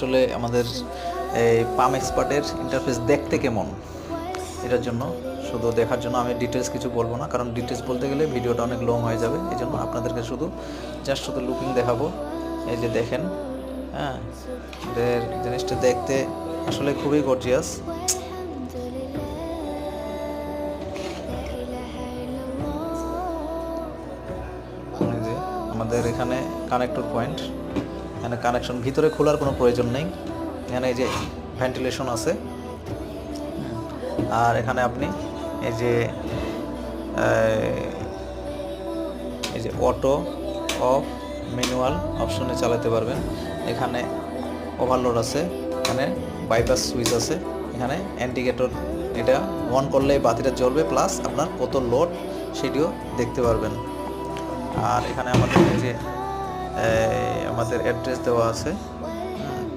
আসলে আমাদের এই পাম এক্সপার্টের ইন্টারফেস দেখতে কেমন, এটার জন্য শুধু দেখার জন্য আমি ডিটেলস কিছু বলবো না, কারণ ডিটেলস বলতে গেলে ভিডিওটা অনেক লং হয়ে যাবে। এই জন্য আপনাদেরকে শুধু লুকিং দেখাবো। এই যে দেখেন, হ্যাঁ, এদের জিনিসটা দেখতে আসলে খুবই গর্জিয়াস। আমাদের এখানে কানেক্টর পয়েন্ট, এখানে কানেকশন ভিতরে খোলার কোনো প্রয়োজন নেই। এখানে এই যে ভেন্টিলেশন আছে, আর এখানে আপনি এই যে অটো অফ ম্যানুয়াল অপশনে চালাতে পারবেন। এখানে ওভারলোড আছে, এখানে বাইপাস সুইচ আছে, এখানে ইন্ডিকেটর, এটা অন করলে বাতিটা জ্বলবে, প্লাস আপনার কত লোড সেটিও দেখতে পারবেন। আর এখানে আমাদের এই যে আমাদের অ্যাড্রেস দেওয়া আছে,